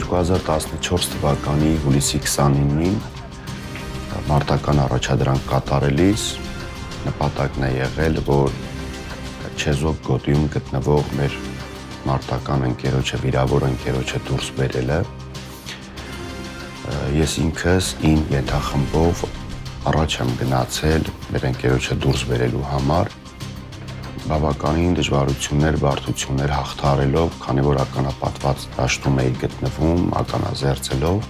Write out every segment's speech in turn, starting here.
2014 թվականի հուլիսի 29-ին մարտական առաջադրանք կատարելիս նպատակն է եղել, որ Չեզոք գոտիում գտնվող մեր մարտական ընկերոջը, վիրավոր ընկերոջը դուրս բերելը։ Ես ինքս իմ ենթախմբով առաջ եմ գնացել մեր ընկերոջը դուրս բերելու համար, բավականին դժվարություններ, բարդություններ հաղթահարելով, քանի որ ականապատված դաշտում էի գտնվում, ականազերծելով,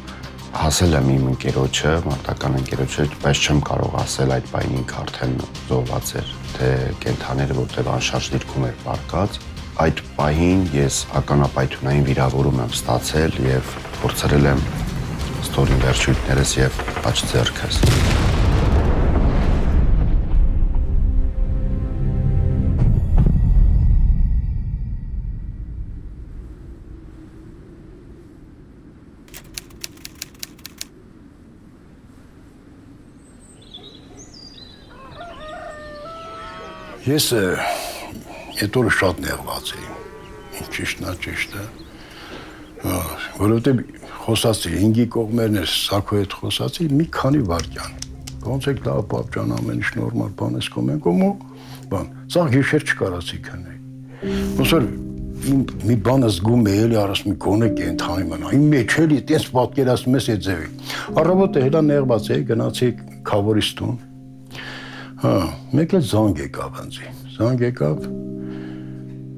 հասել եմ իմ ընկերոջը, մարտական ընկերոջը, բայց չեմ կարող ասել այդ պահին ինքը արդեն զոհված էր, թե կենդաները, որտեղ անշարժ դիրքում էր պառկած։ Այդ պահին ես ականապայթունային վիրավորում եմ ստացել եւ փորձել եմ ստորին վերջույթներս եւ աջ ձեռքս։ Ես այդ օրը շատ նեղված էի, ճիշտն է, որովհետև խոսացի, հինգի կողմերն էր, Սաքոյի հետ խոսացի, մի քանի վայրկյան, ոնց եք լավ պապ ջան, ամեն ինչ նորմալ բան ես կոմ ենք ու բան, սաղ գիշեր չկարացի քնեի, ոնց որ մի բանը զգում էի, էլի արած մի գոնե կենդանի մնա, իմ մեջ էլի տես պատկերացնում ես այդ ձևի, առավոտը հետա նեղված էի, գնացի Քավորից տուն, մեկ էլ զանգ եկավ,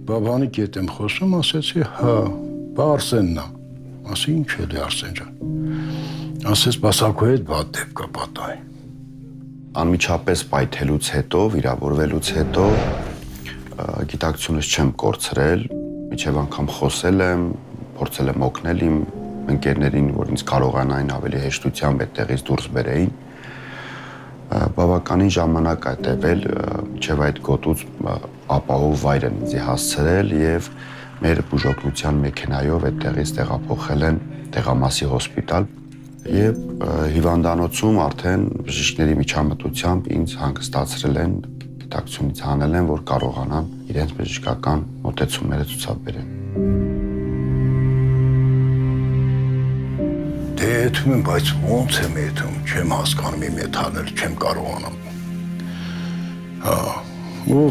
բաբանիկ հետ եմ խոսում, ասեցի, բա Արսենն է, ասի ինչ էլի Արսեն ջան, ասեց բա Սաքոյի հետ վատ դեպք կա պատահի։ Անմիջապես պայթելուց հետո, վիրավորվելուց հետո գիտակցությունս չեմ կորցրել, միջև անգամ խոսել եմ, փորձել եմ օգնել իմ ընկերներին, որ ինձ կարողանային ավելի հեշտությամբ այդտեղից դուրս բերեին։ Բավականին ժամանակ է տևել, մինչև այդ գոտուց ապահով վայր են ինձ հասցրել եւ մեր բուժօգնության մեքենայով այդտեղից տեղափոխել են Տեղամասի հոսպիտալ եւ հիվանդանոցում արդեն բժիշկների միջամտությամբ ինձ հանգստացրել են, գիտակցությունից հանել են, որ կարողանան իրենց բժշկական մոտեցումները ցուցաբերեն։ Դե եթում եմ, բայց ոնց եմ եթում, չեմ հասկանում իմ ետ հանել, չեմ կարողանում։ Ու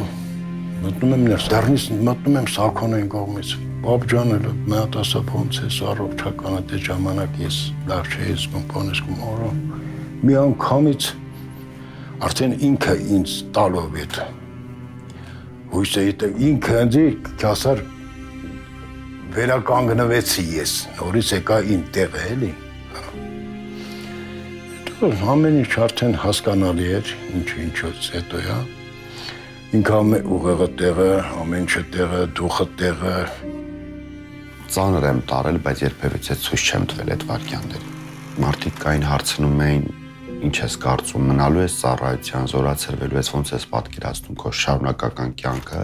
մտնում եմ ներս, դեռնից մտնում եմ Սաքոնային կողմից, պապ ջան էլ մի հատ ասապ ոնց ես առողջականը դե ժամանակ ես լավ չէի զգում, բան ես գում օրը, մի անգամից արդեն ինքը ինձ տալով ետ, հույսը ետ ինքը ընձի կասար վերականգնվեցի ես, նորից եկա իմ տեղը էլի։ Ամեն ինչ արդեն հասկանալի էր, ինչոց հետո է, ինքը ուղեղը տեղը, ամեն ինչը տեղը, դուխը տեղը։ Ծանր եմ տարել, բայց երբևիցե ցույց չեմ տվել այդ վարքյաններին։ Մարդիկ կային հարցնում էին, ինչ ես կարծում, մնալու ես ծառայության, զորացրվելու ես, ոնց ես պատկերացնում քո շարունակական կյանքը։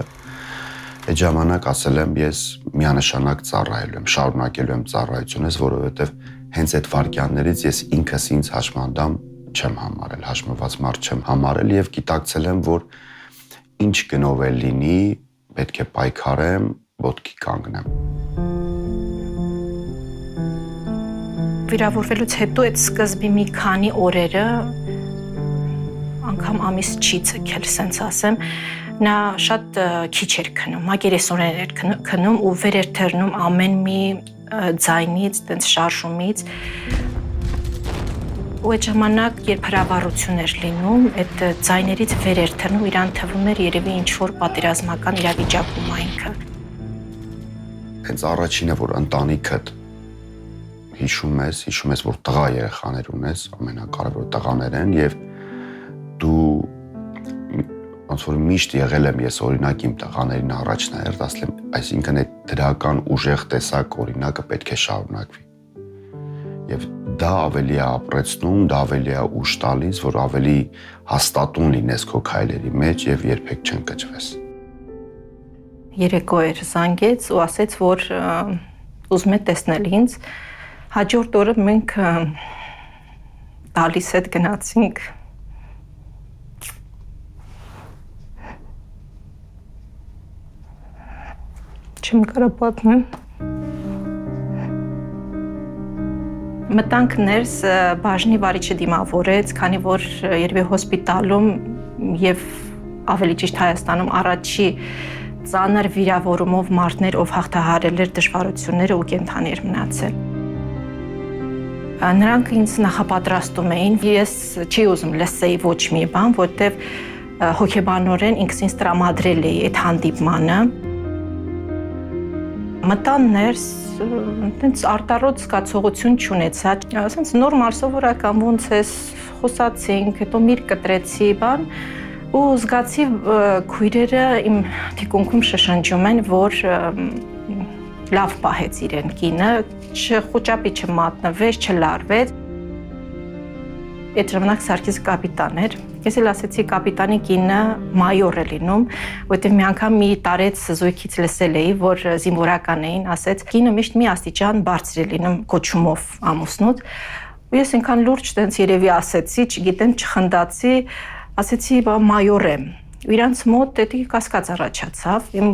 Այդ ժամանակ ասել եմ, ես միանշանակ ծառայելու եմ, շարունակելու եմ ծառայությունս, որովհետև հենց այդ վարքյաններից ես ինքս ինձ հաշմանդամ չեմ համարել, հաշմված մարդ չեմ համարել եւ գիտակցել եմ, որ ինչ գնով էլ լինի, պետք է պայքարեմ, ոտքի կանգնեմ։ Վիրավորվելուց հետո այդ սկզբի մի քանի օրերը անգամ ամիս չի ցկել, սենց ասեմ, նա շատ քիչ էր քնում, մակերեսորեն էր քնում ու վեր էր թռնում ամեն մի ձայնից, տենց շարժումից։ Ու այդ ժամանակ, երբ հրավառություն էր լինում, այդ ձայներից վեր էր թռնում, իրան թվում էր երևի ինչ-որ պատերազմական իրավիճակում է ինքը։ Հենց առաջինը, որ ընտանիքդ հիշում ես, որ տղա երեխաներ ունես, ամենակարևորը տղաներ են եւ դու ոնց որ միշտ եղել եմ ես օրինակ իմ տղաներին առաջնահերթ, ասել եմ, այսինքն այդ դրական ուժեղ տեսակ օրինակը պետք է շարունակվի։ Եվ դա ավելի է ապրեցնում, դա ավելի է ուժ տալիս, որ ավելի հաստատուն լինես քո քայլերի մեջ եւ երբեք չընկճվես։ Երեկո էր զանգեց ու ասեց, որ ուզում է տեսնել ինձ։ Հաջորդ օրը մենք տալիս հետ գնացինք չեմ կարա պատմեմ։ Մտանք ներս բաժնի վարիչը դիմավորեց, քանի որ երևի հոսպիտալում եւ ավելի ճիշտ Հայաստանում առաջի ծանր վիրավորումով մարդներ, ով հաղթահարել էր դժվարությունները ու կենթանի էր մնացել։ Նրանք ինձ նախապատրաստում էին, ես չի ուզում լսեի ոչ մի բան, որտեվ հոգեբանորեն ինքս ինձ տրամադրել էի այդ հանդիպմանը։ Մտան ներս, տենց արտառոց զգացողություն չունեցա, ասենց նորմալ սովորական ոնց էս խոսացինք, հետո միր կտրեցի բան ու զգացի քույրերը իմ թիկունքում շշնջում են, որ լավ պահեց իրեն կինը, չխոճապի չմատնվեց, չլարվեց։ Այդ ժամանակ Սարգիսը կապիտան էր։ Ես էլ ասեցի կապիտանի կինը մայոր է լինում, որտեղ մի անգամ մի տարեց զույգից լսել էի, որ զինվորական էին, ասեց կինը միշտ մի աստիճան բարձր է լինում կոչումով ամուսնուց։ Ու ես այնքան լուրջ տենց երևի ասեցի, չգիտեմ, չխնդացի, ասեցի մայոր եմ։ Իրանց մոտ դա կասկած առաջացավ։ Իմ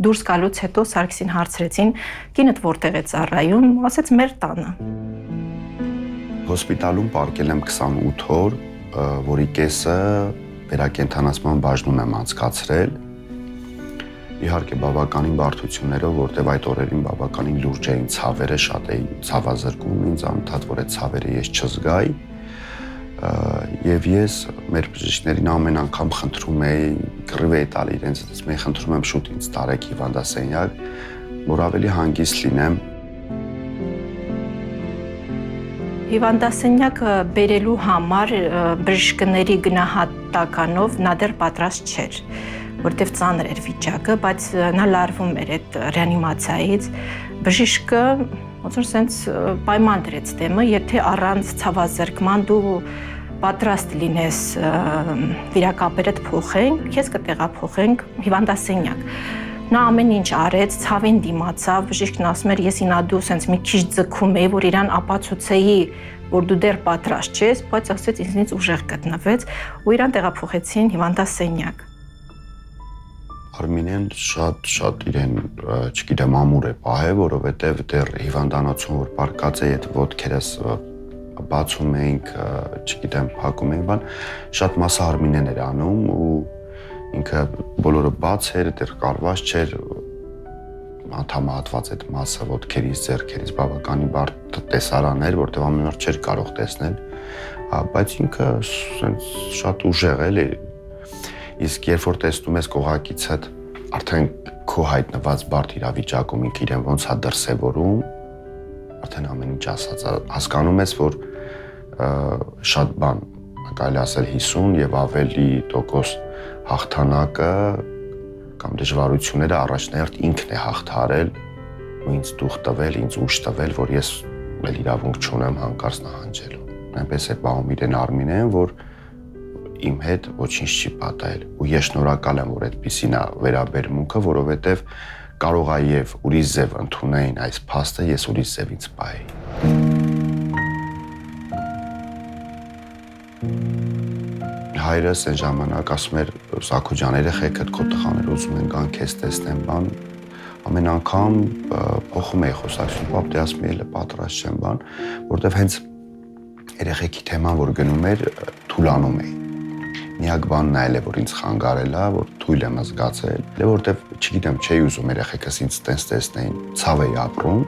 դուրս գալուց հետո Սարգսին հարցրեցին, կինդ որտեղ է ծառայում, ասեց մեր տանը։ Հոսպիտալում պարկել եմ 28 օր, որի կեսը վերակենդանացման բաժնում եմ անցկացրել։ Իհարկե բավականին բարդություններով, որտեղ այդ օրերին բավականին լուրջ էին ցավերը, շատ էի ցավազրկում ինձ անընդհատ, որ այդ ցավերը ես չզգայի։ Եվ ես մեր բժիշկներին ամեն անգամ խնդրում էի, կռիվ էի տալ իրենց, ասում խնդրում եմ շուտ ինձ տարեք հիվանդասենյակ, որ ավելի հանգիստ լինեմ։ Հիվանդասենյակը բերելու համար բժիշկների գնահատականով նա դեռ պատրաստ չէր, որտեղ ծանր էր վիճակը, բայց նա լարվում էր այդ ռեանիմացիայից։ Բժիշկը ոնց որ սենց պայման դրեց դեմը, եթե առանց ցավազրկման դու պատրաստ լինես վիրակապերդ փոխենք, քեզ կտեղափոխենք հիվանդասենյակ։ Նա ամեն ինչ արեց, ցավին դիմացավ, բժիշկն ասում էր, ես ինադու սենց մի քիչ ձգում էի, որ իրան ապացուցեի, որ դու դեռ պատրաստ չես, բայց ասեց ինձնից ուժեղ գտնվեց ու իրան տեղափոխեցին հիվանդասենյակ։ Արմինեն շատ իրեն, չգիտեմ, ամուր է պահել, որովհետև դեռ հիվանդանոցում որ պարկած է, այդ ոտքերս բացում էինք, չգիտեմ, փակում էինք, բան, շատ մասը Արմինեն էր անում ու ինքը բոլորը բաց էր, դեռ կարված չէր, անդամահատված այդ մասը ոտքերից, ձեռքերից բավականին բարդ տեսարան էր, որտեղ ամեն օր չէր կարող տեսնել, բայց ինքը շատ ուժեղ էլի։ Իսկ երբ որ տեսնում ես կողակիցդ արդեն քո հայտնված բարդ իրավիճակում ինքը իրեն ոնց է դրսևորում, արդեն ամեն ինչ ասած, հասկանում ես, որ շատ բան, կարելի ասել 50 եւ ավելի տոկոս հաղթանակը կամ դժվարությունները առաջնահերթ ինքն է հաղթարել ու ինձ դուխ տվել, ինձ ուժ տվել, որ ես էլ իրավունք չունեմ հանկարծ նահանջելու։ Այնպես է պահում իրեն Արմինեն, որ իմ հետ ոչինչ չի պատահել ու ես շնորհակալ եմ, որ այդպիսին է վերաբերմունքը, որովհետև կարող է եւ ուրիշ ձև ընդունեին այս փաստը, ես ուրիշ ձևից պահեի։ Հայրս այն ժամանակ ասում էր Սաքո ջան, երեխեքդ քո տղաները ուզում են գան քեզ տեսնեն, բան ամեն անգամ փոխում էի խոսակցություն, պապ դե ասում էի պատրաստ չեմ, բան, որովհետև հենց երեխեքի թեման որ գնում էր, թուլանում էի։ Միակ բանն այլ է, որ ինձ խանգարել է, որ թույլ եմ զգացել, որովհետև չգիտեմ, չէի ուզում երեխեքս ինձ տենց տեսնեին, ցավ էի ապրում,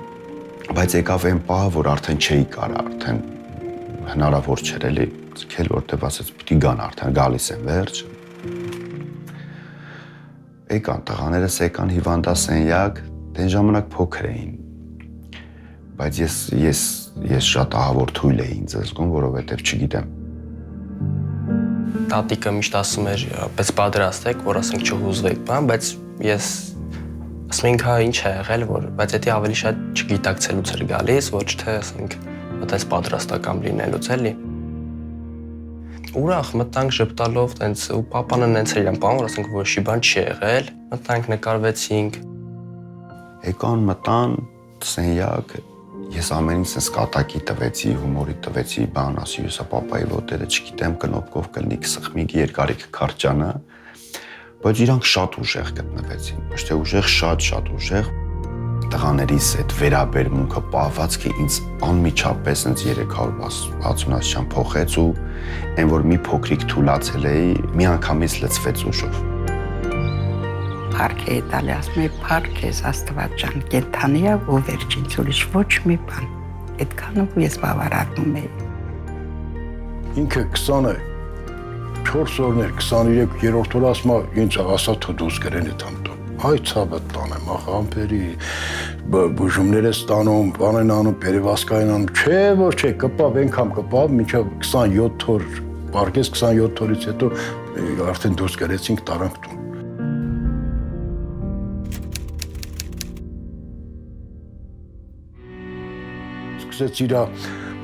բայց եկավ այն պահը, որ արդեն չէի կարա, արդեն հնարավոր չէր էլի, ցկել, որովհետև ասեց պիտի գան արդեն, գալիս են վերջ։ Եկան տղաներս, եկան հիվանդասենյակ, դեն ժամանակ փոքր էին, բայց ես շատ ահավոր թույլ էի ինձ զգում, որովհետև չգիտեմ։ Տատիկը միշտ ասում էր, պես պատրաստ եք, որ ասենք չհուզվեք, բան, բայց ես ասում ենք, հա ինչ է եղել, որ բայց դա ավելի շատ չգիտակցելուց էր գալիս, ոչ թե ասենք, այդպես պատրաստական լինելուց էլի։ Ուրախ մտանք ժպտալով, տենց ու պապանը նենց էր իրան բան, որ ասենք ոչի բան չի եղել, մտանք նկարվեցինք։ Եկան մտան սենյակ, ես ամեն ինչ sense կատակի տվեցի, հումորի տվեցի, բան ասի, հեսա պապայի ոտերը չգիտեմ, կնոպկով կլնի, կսխմի, երկարի քարճանա, բայց իրանք շատ ուժեղ գտնվեցին, ոչ թե ուժեղ, շատ ուժեղ։ տղաներիս այդ վերաբերմունքը, պահվածքը ինձ անմիջապես ինձ 360-յան փոխեց ու այն որ մի փոքրիկ թուլացել էի, մի անգամից լցվեց ուժով։ Փառք է տալի, ասում է փառք ես Աստված ջան, կենդանի է ու վերջինս ուրիշ ոչ մի բան։ Այդքանով ես բավարարում էի։ Ինքը 24 օրներ, 23-րդ օրը ասում է ինձ ասա թե դուս գրեն այդ համտո։ Այ ցավը տանեմ, ամպերի բուժումներ ես տանում, բանեն անում, պերևասկային անում, չէ, ոչ չէ, կպավ, ենքամ կպավ, մինչև 27 օր, պարկես 27 օրից հետո արդեն դուրս գրեցինք տարանք տուն։ Սկսեց իր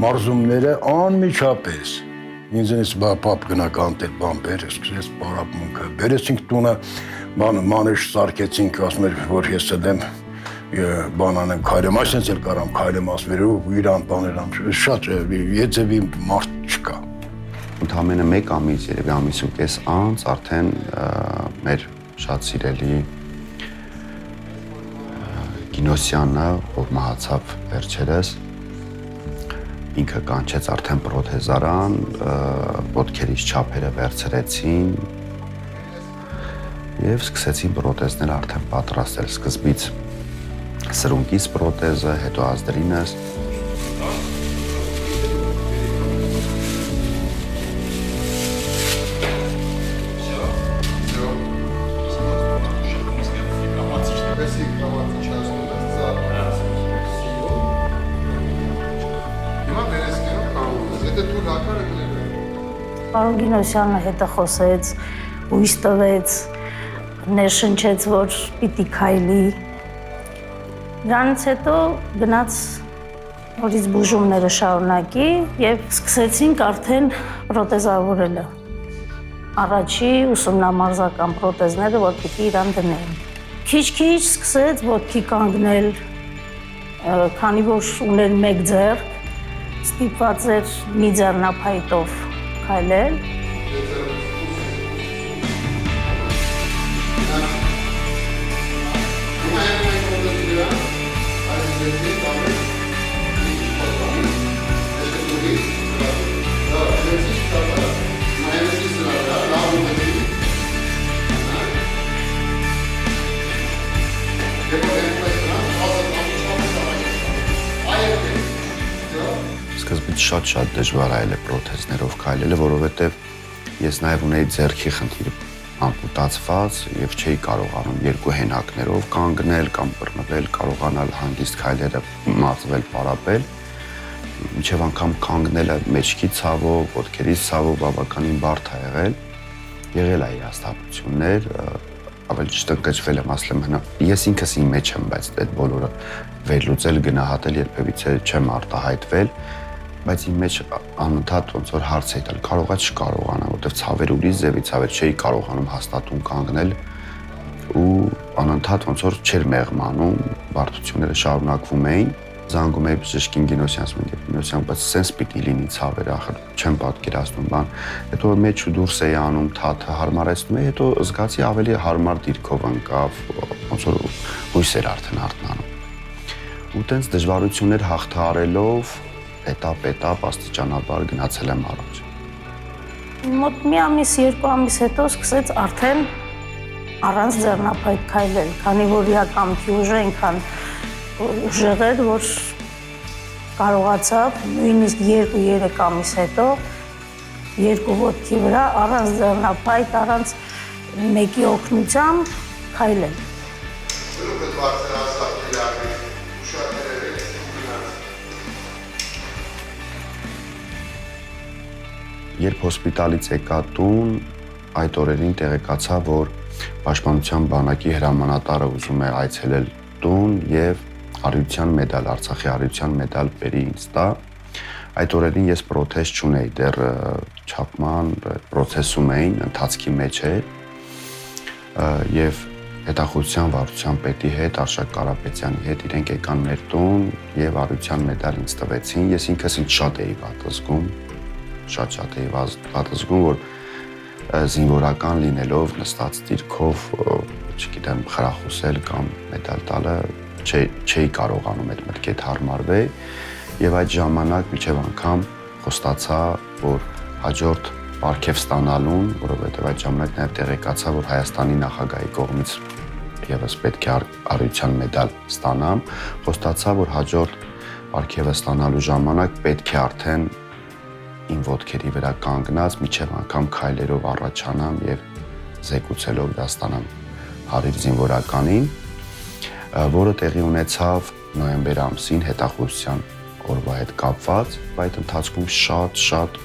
մարզումները անմիջապես, ինձնից պապ գնակ անտել բան բեր, սկսեց պարապմունքը, բերեցինք տունը, մանեշ սարքեցինք, ասում էր, որ ես եմ բան անեմ, քայլեմ, այսպես էլ կարամ քայլեմ, ասում էր, ու իրան բաներամ, շատ եձևի մարդ չկա։ Ընդամենը մեկ ամիս, երևի ամիս ու կես անց արդեն մեր շատ սիրելի Գինոսյանը, ով մահացավ վերջերս, ինքը կանչեց արդեն պրոթեզարան, ոտքերից չափերը վերցրեցին և սկսեցին պրոթեզներ արդեն պատրաստել, սկզբից սրունկից պրոթեզը, հետո ազդրինս։ Պարոն Գինոսյանը հետը խոսեց, հույս տվեց, ներշնչեց, որ պիտի քայլի։ Դրանից հետո գնաց նորից բուժումները շարունակի և սկսեցինք արդեն պրոթեզավորելը։ Առաջի ուսումնամարզական պրոթեզները, որ պիտի իրան դնեին։ Քիչ-քիչ սկսեց ոտքի կանգնել, քանի որ ուներ մեկ ձեռք, ստիպված էր մի ձեռնափայտով քայլել։ Սկզբից շատ դժվար այլ է պրոթեզներով քայլելը, որովհետև ես նաև ունեի ձեռքի խնդիր ամպուտացված և չէի կարողանում երկու հենակներով կանգնել կամ բռնվել, կարողանալ հանգիստ քայլերը մարզվել, պարապել, մինչև անգամ կանգնելը մեջքի ցավով, ոտքերից ցավով բավականին բարդ է եղել է հիասթափություններ, ավելի ճիշտ ընկճվել եմ, ասել եմ հնա, ես ինքս իմ մեջ եմ, բայց այդ բոլորը վերլուծել, գնահատել, երբևիցե չեմ արտահայտվել, բայց իմ մեջ անընդհատ ոնց որ հարց է տալ, կարողա չկարողանա, որտեվ ցավեր ուրիշ ձևի ցավեր չէի կարողանում հաստատուն կանգնել ու անընդհատ ոնց որ չէր մեղմանում, բարդությունները շարունակվում էին, զանգում էի բժշկին Գինոսյան, ասում եմ Գինոսյան, բայց սենց պիտի լինի ցավերը, ախր չեմ պատկերացնում բան, հետո մեջ ու դուրս էի անում, թաթը հարմարեցնում էի, հետո զգացի ավելի հարմար դիրքով ընկավ, ոնց որ հույս էր արդեն արթնանում։ Ու տենց դժվարություններ հաղթահարելով էտապ աստիճանաբար գնացել եմ առաջ։ Մոտ մի ամիս, երկու ամիս հետո սկսեց արդեն առանց ձեռնափայտ քայլել, քանի որ իրականքի ուժը այնքան ուժեղ էր, որ կարողացավ նույնիսկ 2-3 ամիս հետո երկու ոտքի վրա առանց ձեռնափայտ, առանց մեկի օգնությամբ քայլել։ Երբ հոսպիտալից եկա տուն, այդ օրերին տեղեկացա, որ Պաշտպանության բանակի հրամանատարը ուզում է այցելել տուն և արիության մեդալ, Արցախի արիության մեդալ բերի ինձ տա։ Այդ օրերին ես պրոթեզ չունեի, դեռ չափման պրոցեսում էին, ընթացքի մեջ էր և հետախուզության վարչության պետի հետ, Արշակ Կարապետյանի հետ իրենք եկան մեր տուն և արիության մեդալ ինձ տվեցին, ես ինքս ինձ շատ էի վատ զգում, շատ էի վատ զգում, որ զինվորական լինելով, նստած դիրքով, չգիտեմ, խրախուսել կամ մեդալ տալը չէի կարողանում այդ մտքետ հարմարվել եւ այդ ժամանակ միջև անգամ խոստացա, որ հաջորդ պարգև ստանալուն, որովհետեւ այդ ժամանակ նաեւ տեղեկացա, որ Հայաստանի նախագահի կողմից եւս պետք է առողջության մեդալ ստանամ, խոստացա, որ հաջորդ պարգևը ստանալու ժամանակ պետք է արդեն իմ ոտքերի վրա կանգնած միջև անգամ քայլերով առաջանամ եւ զեկուցելով դա ստանամ հարիր զինվորականին, որը տեղի ունեցավ նոյեմբեր ամսին հետախուզության օրվա հետ կապված, այդ ընթացքում շատ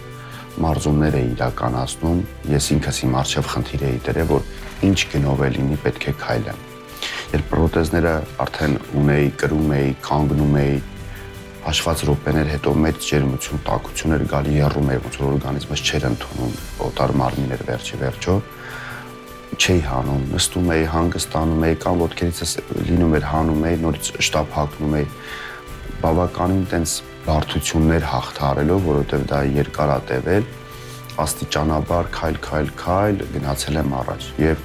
մարզումներ էի իրականացնում, ես ինքս իմ առջև խնդիր էի դրել, որ ինչ գնով է լինի պետք է քայլեմ։ Երբ պրոթեզները արդեն ունեի, կրում էի, կանգնում էի, հաշված րոպեներ հետո մեծ ջերմություն, տաքություն էր գալի, եռում էր, ոնց որ օրգանիզմս չէր ընդունում, օտար մարմին էր վերջը, չէի հանում, նստում էի, հանգստանում էի, կամ ոտքերիցս լինում էր հանում էի, նորից շտապ հագնում էի, բավականին տենց բարդություններ հաղթարելով, որովհետև դա երկար է տևել, աստիճանաբար քայլ գնացել եմ առաջ եւ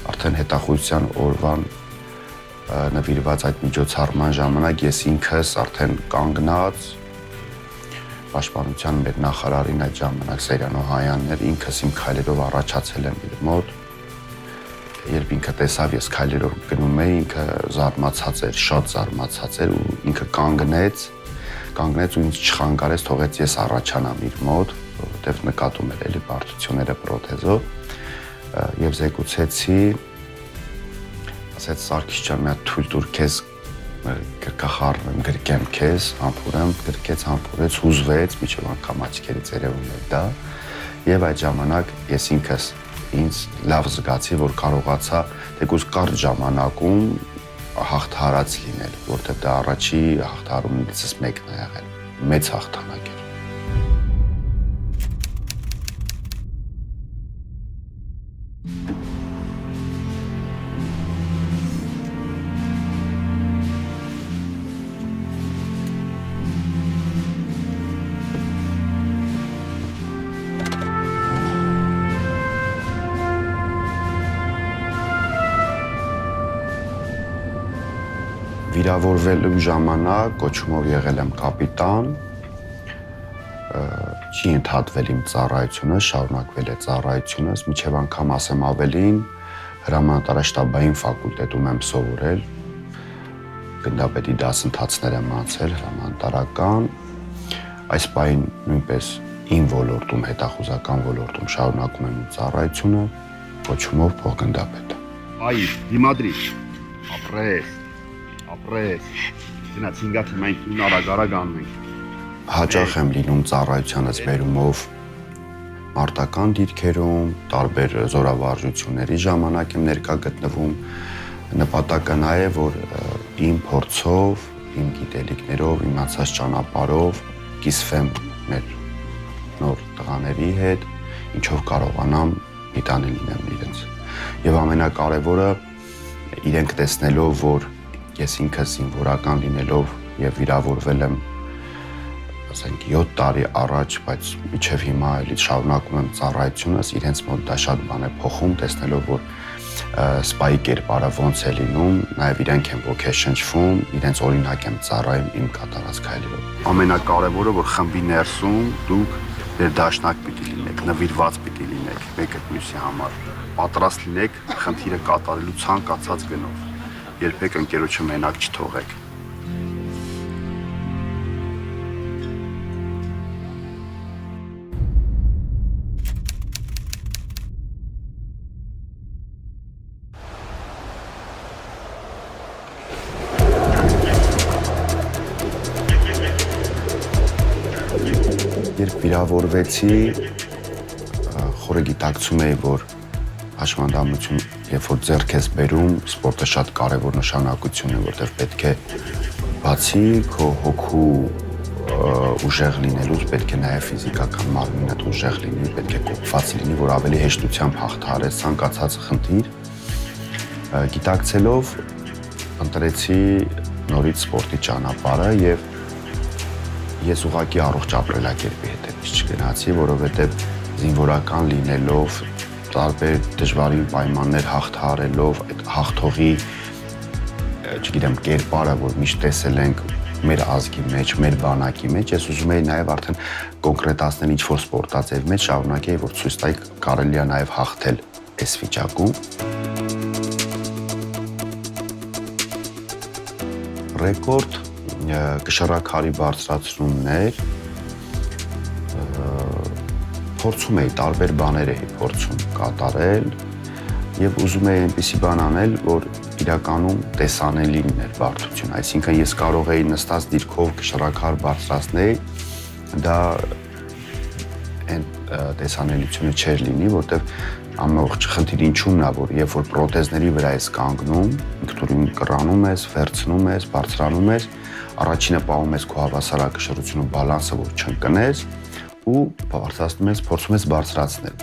արդեն հետախուզության օրվան նվիրված այդ միջոցառման ժամանակ ես ինքս արդեն կանգնած պաշտպանության մեր նախարարին այդ ժամանակ Սեյրան Օհանյանն էր, ինքս իմ քայլերով առաջացել եմ իր մոտ, երբ ինքը տեսավ ես քայլերով գնում էի, ինքը զարմացած էր, շատ զարմացած էր ու ինքը կանգնեց ու ինձ չխանգարեց, թողեց ես առաջանամ իր մոտ, որովհետև նկատում էր էլի բարդությունները պրոթեզով եւ զեկուցեցի, ասեց Սարգիս ջան, մի հատ թույլ տուր քեզ գրկախառնեմ, գրկեմ քեզ, համբուրեմ, գրկեց, համբուրեց, հուզվեց, միջև անգամ աչքերից երևում էր դա եւ այդ ժամանակ ես ինքս ինձ լավ զգացի, որ կարողացա թեկուզ կարճ ժամանակում հաղթահարած լինել, որտեղ դա առաջի հաղթահարումներից մեկն է եղել, մեծ հաղթանակ էր։ Վիրավորվելու ժամանակ կոչումով եղել եմ կապիտան, չի ընդհատվել իմ ծառայությունը, շարունակվել է ծառայությունս, միջև անգամ ասեմ ավելին, հրամանատարաշտաբային ֆակուլտետում եմ սովորել, գնդապետի դասընթացներ եմ անցել, հրամանատարական, այս պահին նույնպես իմ ոլորտում, հետախուզական ոլորտում շարունակում եմ իմ ծառայությունը, կոչումով փոխգնդապետ։ Այ, դիմադրի, ապրես, գնաց ինգաթ մենք տուն արագ անենք։ Հաճախ եմ լինում ծառայությանս բերումով մարտական դիրքերում, տարբեր զորավարժությունների ժամանակ եմ ներկա գտնվում, նպատակը նա է, որ իմ փորձով, իմ գիտելիքներով, իմացած ճանապարհով կիսվեմ մեր նոր տղաների հետ, ինչով կարողանամ պիտանի լինեմ իրենց։ Եվ ամենակարևորը իրենք տեսնելով, որ ես ինքս զինվորական լինելով եւ վիրավորվել եմ, ասենք 7 տարի առաջ, բայց մինչև հիմա էլի շարունակում եմ ծառայությունս, իրենց մոտ դա շատ բան է փոխում, տեսնելով, որ սպայի կերպարը ոնց է լինում, նաեւ իրենք են ոգեշնչվում, իրենց օրինակ եմ ծառայում իմ կատարած քայլերով։ Ամենակարևորը, որ խմբի ներսում դուք ներդաշնակ պիտի լինեք, նվիրված պիտի լինեք մեկը մյուսի համար, պատրաստ լինեք խնդիրը կատարելու ցանկացած գնով։ Երբեք ընկերոջը մենակ չթողեք։ Երբ վիրավորվեցի, խորը գիտակցում էի, որ հաշմանդամություն, երբ որ ձեռք ես բերում, սպորտը շատ կարևոր նշանակություն է, որտեղ պետք է բացի քո հոգու ուժեղ լինելուց, պետք է նաև ֆիզիկական մարմինդ ուժեղ լինի, պետք է կոփված լինի, որ ավելի հեշտությամբ հաղթահարես ցանկացած խնդիր։ Գիտակցելով ընտրեցի նորից սպորտի ճանապարհը եւ ես ուղղակի առողջ ապրելակերպի հետևից չգնացի, որովհետեւ զինվորական լինելով տարբեր դժվարին պայմաններ հաղթահարելով այդ հաղթողի չգիտեմ, կերպարը, որ միշտ տեսել ենք մեր ազգի մեջ, մեր բանակի մեջ, ես ուզում եի նաև արդեն կոնկրետացնել ինչ-որ սպորտաձև մեջ շարունակեի, որ ցույց տայի կարելի է նաև հաղթել այս վիճակում։ Ռեկորդ կշռաքարի բարձրացումներ, փորձում էի տարբեր բաներ էի փորձում կատարել եւ ուզում էի այնպիսի բան անել, որ իրականում տեսանելի լիներ բարդություն, այսինքն ես կարող էի նստած դիրքով կշռաքար բարձրացնել, դա այն տեսանելիությունը չէր լինի, որտեվ ամբողջ խնդիրը ինչու՞մն է, որ երբ որ պրոթեզների վրա ես կանգնում, ինքնուրույն կռանում ես, վերցնում ես, բարձրանում ես, առաջինը պահում ես քո հավասարակշռությունը, բալանսը, որ չընկնես ու բարձրացնում ես, փորձում ես բարձրացնել։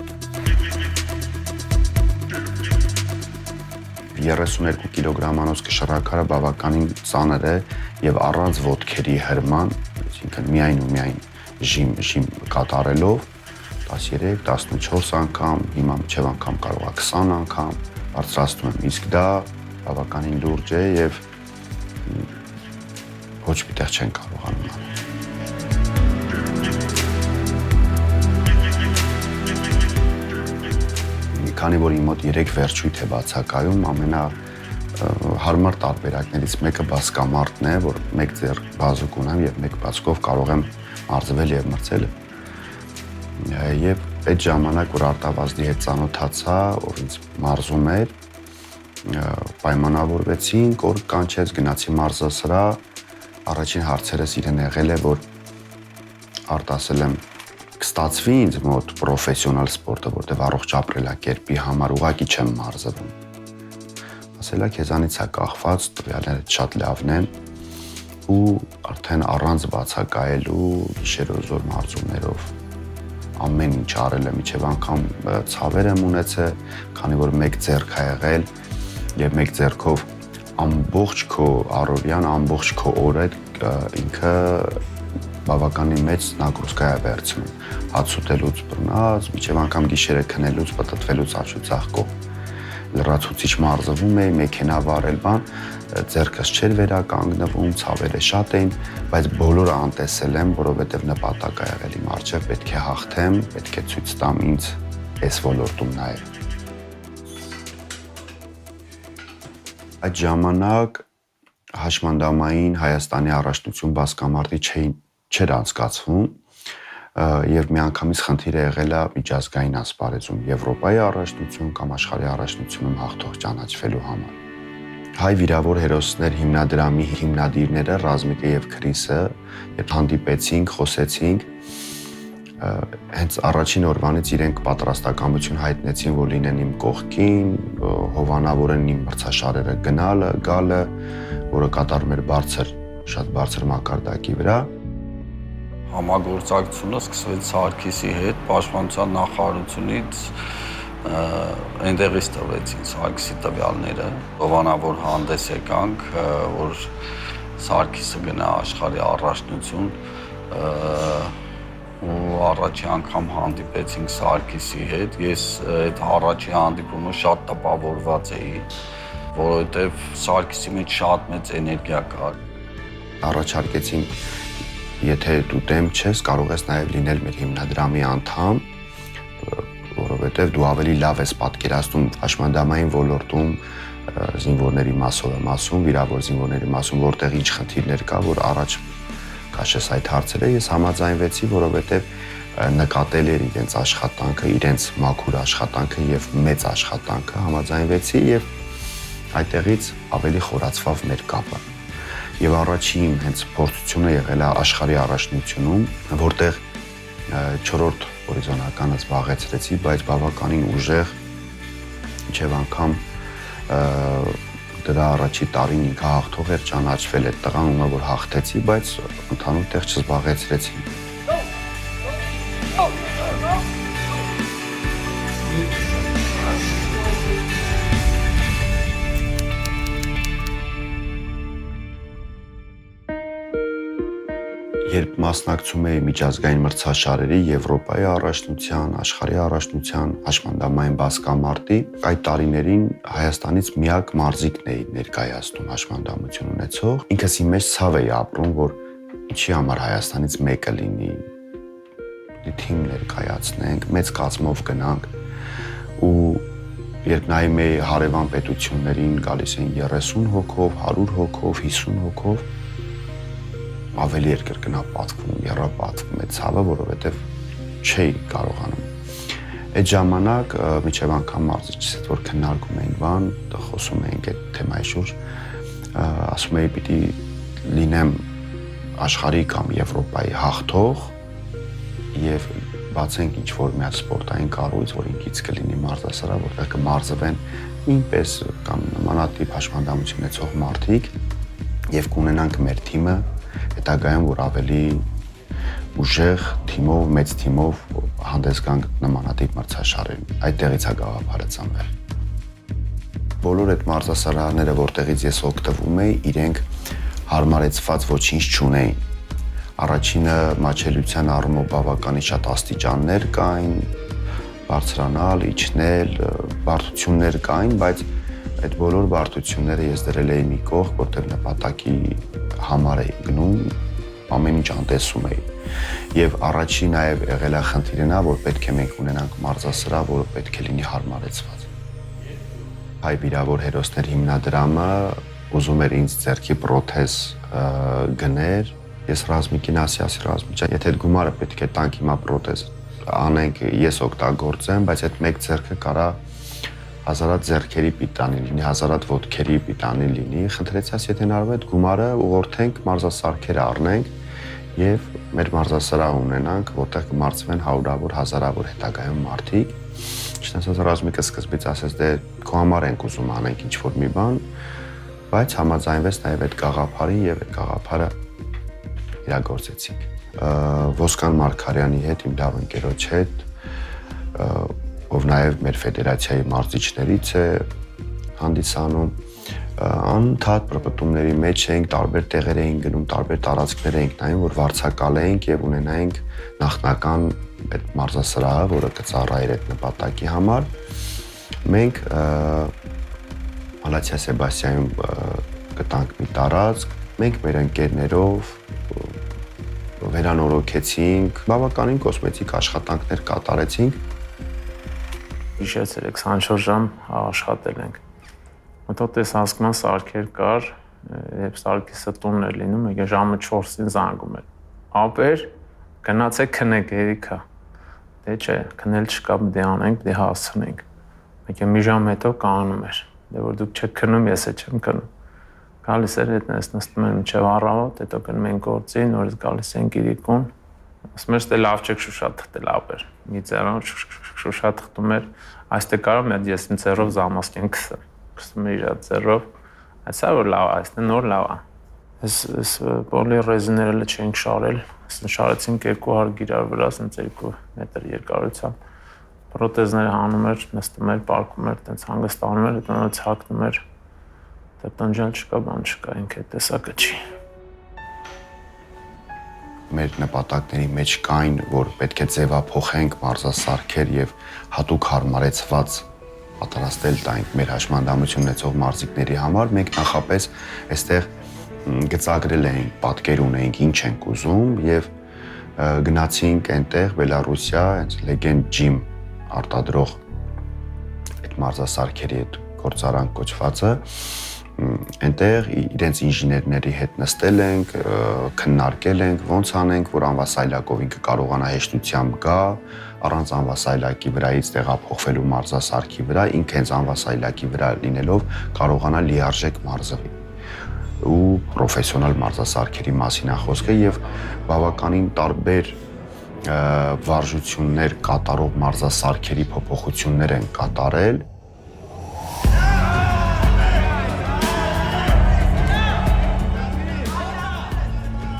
32 կիլոգրամանոց կշռաքարը բավականին ծանր է եւ առանց ոտքերի հրման, այսինքն միայն ու միայն ժիմ կատարելով 13, 14 անգամ, հիմա մինչև անգամ կարող է 20 անգամ բարձրացնում եմ, իսկ դա բավականին լուրջ է եւ ոչ մի տեղ չեն կարողանում անել։ Քանի որ իմ մոտ 3 վերջույթ է բացակայում, ամենահարմար տարբերակներից մեկը բասկամարտն է, որ մեկ ձեռ բազուկ ունեմ եւ մեկ բազկով կարող եմ մարզվել եւ մրցել։ Եվ այդ ժամանակ, որ արտավազդի հետ ծանոթացա, որ ինձ մարզում էր, պայմանավորվեցինք, որ կանչեց, գնացի մարզասրահ, առաջին հարցերս իրեն եղել է, որ արտասել եմ կստացվի ինձ մոտ պրոֆեսիոնալ սպորտը, որտեղ առողջ ապրելակերպի համար ուղղակի չեմ մարզվում։ Ասել է քեզանից է կախված, տվյալները շատ լավն են ու արդեն առանց բացակայելու գիշերօր մարզումներով ամեն ինչ արել եմ, իջև անգամ ցավեր եմ ունեցել, քանի որ մեկ ձեռք է եղել եւ մեկ ձեռքով ամբողջ քո առօրյան, ամբողջ քո օրը ինքը բավականին մեծ նագրուսկա է վերցնում, հաց ուտելուց բռնած, մինչև անգամ գիշերը քնելուց, պտտվելուց աչուծաղկով, լրացուցիչ մարզվում էի, մեքենա վարել բան, ձեռքս չէր վերականգնվում, ցավերը շատ էին, բայց բոլորը անտեսել եմ, որովհետև նպատակ է եղել իմ առջև, պետք է հաղթեմ, պետք է ցույց տամ ինձ այս ոլորտում նաև։ Այդ ժամանակ հաշմանդամային Հայաստանի առաջնություն բասկամարտի չէր անցկացվում եւ միանգամից խնդիր է եղել է միջազգային ասպարեզում Եվրոպայի առաջնություն կամ աշխարհի առաջնությունում հաղթող ճանաչվելու համար։ Հայ վիրավոր հերոսներ հիմնադրամի հիմնադիրները Ռազմիկը եւ Քրիսը երբ հանդիպեցինք, խոսեցինք, հենց առաջին օրվանից իրենք պատրաստակամություն հայտնեցին, որ լինեն իմ կողքին, հովանավորեն իմ մրցաշարերը գալը, որը կատարում էր շատ բարձր մակարդակի վրա։ Համագործակցությունը սկսվեց Սարգիսի հետ, պաշտպանության նախարարությունից այնտեղից տվեցին Սարգիսի տվյալները, հովանավոր հանդես եկանք, որ Սարգիսը գնա աշխարհի առաջնություն ու առաջի անգամ հանդիպեցինք Սարգիսի հետ, ես այդ առաջի հանդիպումը շատ տպավորված էի, որովհետև Սարգիսի մեջ շատ մեծ էներգիա կար։ Առաջարկեցին, եթե դու դեմ չես, կարող ես նաև լինել մեր հիմնադրամի անդամ, որովհետև դու ավելի լավ ես պատկերացնում հաշմանդամային ոլորտում զինվորների մասով եմ ասում, վիրավոր զինվորների մասում, որտեղ ինչ խնդիրներ կա, որ առաջ քաշես այդ հարցերը, ես համաձայնվեցի, որովհետև նկատել էր իրենց աշխատանքը, իրենց մաքուր աշխատանքը եւ մեծ աշխատանքը, համաձայնվեցի եւ այդտեղից ավելի խորացավ մեր կապը։ Եվ առաջին հենց փորձությունը եղել է աշխարհի առաջնությունում, որտեղ 4-րդ հորիզոնականը զբաղեցրեցի, բայց բավականին ուժեղ, մինչև անգամ դրա առաջի տարին ինքը հաղթող էր, ճանաչվել այդ տղան, ում որ հաղթեցի, բայց ընդհանուր տեղ չզբաղեցրեցի։ Երբ մասնակցում էի միջազգային մրցաշարերի, Եվրոպայի առաջնության, աշխարհի առաջնության, հաշմանդամային բասկամարտի, այդ տարիներին Հայաստանից միակ մարզիկն էի ներկայացնում հաշմանդամություն ունեցող։ Ինքս իմ մեջ ցավ էի ապրում, որ ինչի համար Հայաստանից մեկը լինի, թիմ ներկայացնենք, մեծ կազմով գնանք ու երբ նայում էի հարևան պետություններին գալիս էին 30 հոգով, 100 հոգով, 50 հոգով, ավելի երկրկնա պատվում, եռապատվում է ցավը, որովհետև չէի կարողանում։ Այդ ժամանակ միջև անգամ մարզիչս հետ որ քննարկում էինք բան, խոսում էինք այդ թեմայի շուրջ, ասում էի պիտի լինեմ աշխարհի կամ Եվրոպայի հաղթող եւ բացենք ինչ-որ մի հատ սպորտային կառույց, որ ինքից կլինի մարզասրահ, որտեղ կմարզվեն ինպես կամ նմանատիպ հաշմանդամություն ունեցող մարդիկ եւ կունենանք մեր թիմը հետագայում, որ ավելի ուժեղ թիմով, մեծ թիմով հանդես գանք նմանատիպ մրցաշարերին։ Այդտեղից է գաղափարը ծնվել։ Բոլոր այդ մարզասրահները, որտեղից ես օգտվում էի, իրենք հարմարեցված ոչինչ չունեին։ Առաջինը մաչելիության առումով բավականին շատ աստիճաններ կային, բարձրանալ, իջնել, բարդություններ կային, բայց այդ բոլոր բարդությունները ես դրել էի մի կողմ, որտեղ նպատակի համար էի գնում, ամեն ինչ անտեսում էի։ Եվ առաջին նաև եղել է խնդիրը նա, որ պետք է մենք ունենանք մարզասրահ, որը պետք է լինի հարմարեցված։ Հայ վիրավոր հերոսներ հիմնադրամը ուզում էր ինձ ձեռքի պրոթեզ գներ։ Ես Ռազմիկին ասի Ռազմիջան, եթե այդ գումարը պետք է տանք հիմա պրոթեզ անենք, ես օգտագործեմ, բայց այդ մեկ ձեռքը կարա հազարատ ձեռքերի պիտանի լինի, հազարատ ոտքերի պիտանի լինի։ Խնդրեցի, եթե հնարավոր է այդ գումարը ուղղորդենք մարզասարքեր առնենք եւ մեր մարզասրահ ունենանք, որտեղ կմարզվեն հարյուրավոր, հազարավոր հետագայում մարդիկ։ Չնայած Ռազմիկը սկզբից ասեց, դե քո համար ենք ուզում անենք ինչ-որ մի բան, բայց համաձայնվեց նաեւ այդ գաղափարին եւ այդ գաղափարը իրագործեցինք։ Ոսկան Մարգարյանի հետ, իմ լավ ընկերոջ հետ, ով նաև մեր ֆեդերացիայի մարզիչներից է հանդիսանում, անընդհատ պրպտումների մեջ էինք, տարբեր տեղեր էինք գնում, տարբեր տարածքներ էինք նայում, որ վարձակալենք եւ ունենայինք նախնական այդ մարզասրահը, որը կծառայեր այդ նպատակի համար։ Մենք Մալաթիա Սեբաստիայում գտանք մի տարածք, մենք մեր ընկերներով վերանորոգեցինք, բավականին կոսմետիկ աշխատանքներ կատարեցինք։ Հիշեցել 24 ժամ աշխատել ենք։ Մտոտես հասկման սարքեր կար, երբ սարքիսը տունն էր լինում, եկե ժամը 4-ին զանգում էր։ Ապեր, գնացեք քնեք երիքա։ Դե չէ, քնել չկա, դե անենք, դե հասցնենք։ Եկե մի ժամ հետո կանում էր։ Դե որ դուք չեք քնում, ես էլ չեմ քնում։ Գալիս էր հետնես նստում են մինչև առավոտ, հետո գնում են գործի, նորից գալիս են գիրիկուն։ Ասում էր, դե լավ չեք շուշա թղթել ապեր։ Մի ձեռով շուշա թղթում էր, այստեղ կարող եմ ես իմ ձեռով զամասկեն քսեմ։ Քսում էր իր ձեռով, այսա որ լավ է, այստեղ նոր լավ է։ Այս պոլիռեզիները չենք շարել, շարեցինք 200 գիրար վրա, ասենց 2 մետր երկարությամբ։ Պրոթեզները հանում էր, նստում էր, պարկում էր, տենց հանգստանում էր, հետո նորից հագնում էր։ Տանջան չկա, բան չկա, ինքը տեսակը չի։ Մեր նպատակների մեջ կային, որ պետք է ձևափոխենք մարզասարքեր եւ հատուկ հարմարեցված պատրաստել տանք մեր հաշմանդամություն ունեցող մարզիկների համար։ Մենք նախապես այստեղ գծագրել էինք, պատկեր ունեինք, ինչ ենք ուզում եւ գնացինք այնտեղ Բելարուսիա, հենց Legend Gym արտադրող այդ մարզասարքերի այդ գործարան կոչվածը այնտեղ իրենց ինժեներների հետ նստել ենք, քննարկել ենք, ոնց անենք, որ անվասայլակով ինքը կարողանա հեշտությամբ գա, առանց անվասայլակի վրայից տեղափոխվելու մարզասարքի վրա, ինքը հենց անվասայլակի վրա լինելով կարողանա լիարժեք մարզվի։ Ու պրոֆեսիոնալ մարզասարքերի մասին է խոսքը եւ բավականին տարբեր վարժություններ կատարող մարզասարքերի փոփոխություններ են կատարել։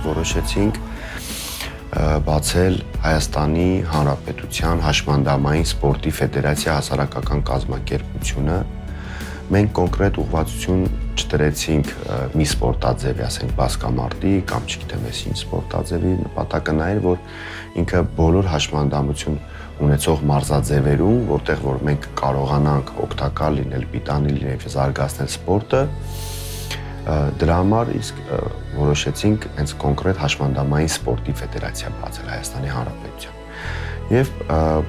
Որոշեցինք բացել Հայաստանի Հանրապետության Հաշմանդամային սպորտի ֆեդերացիա հասարակական կազմակերպությունը։ Մենք կոնկրետ ուղղվածություն չդրեցինք մի սպորտաձևի, ասենք բասկամարտի կամ չգիտեմ ես ինչ սպորտաձևի, նպատակը նա էր, որ ինքը բոլոր հաշմանդամություն ունեցող մարզաձևերում, որտեղ որ մենք կարողանանք օգտակար լինել, պիտանի լինել, զարգացնել սպորտը, դրա համար իսկ որոշեցինք հենց կոնկրետ հաշմանդամային սպորտի ֆեդերացիա բացել Հայաստանի Հանրապետության։ Եվ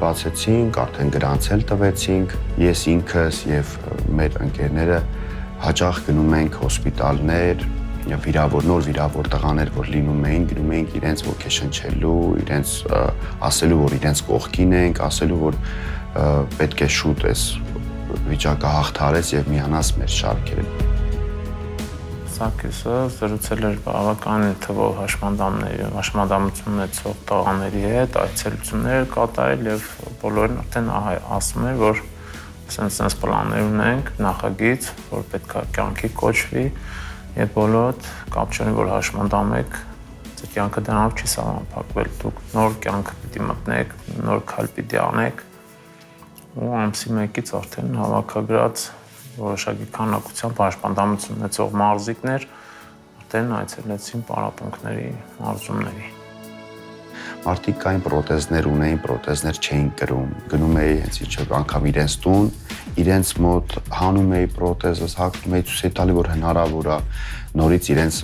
բացեցինք, արդեն գրանցել տվեցինք, ես ինքս եւ մեր ընկերները հաճախ գնում ենք հոսպիտալներ, նոր վիրավոր տղաներ, որ լինում էին, գնում էինք իրենց ոգեշնչելու, իրենց ասելու, որ իրենց կողքին ենք, ասելու, որ պետք է շուտ այս վիճակը հաղթարես եւ միանաս մեր շարքերը։ Սարգիսը զրուցել էր բավականին թվով հաշմանդամություն ունեցող տղաների հետ, այցելություններ կատարել եւ բոլորին արդեն ասում էր, որ sense պլաններ ունենք, նախագիծ, որ պետք է կյանքի կոչվի եւ բոլորդ կապ չունի, որ հաշմանդամեք, ձեր կյանքը դրանով չի սահմանափակվել, դուք նոր կյանք պիտի մտնեք, նոր քայլ պիտի անեք ու ամսի 1-ից արդեն հավաքագրած որոշակի քանակությամբ հաշմանդամություն ունեցող մարզիկներ արդեն այցելեցին պարապմունքների մարզումների։ Մարդիկ կային պրոթեզներ ունեին, պրոթեզներ չէին կրում, գնում էի հենց իջով անգամ իրենց տուն, իրենց մոտ հանում էի պրոթեզս, հագնում էի ցույց տալի, որ հնարավոր է նորից իրենց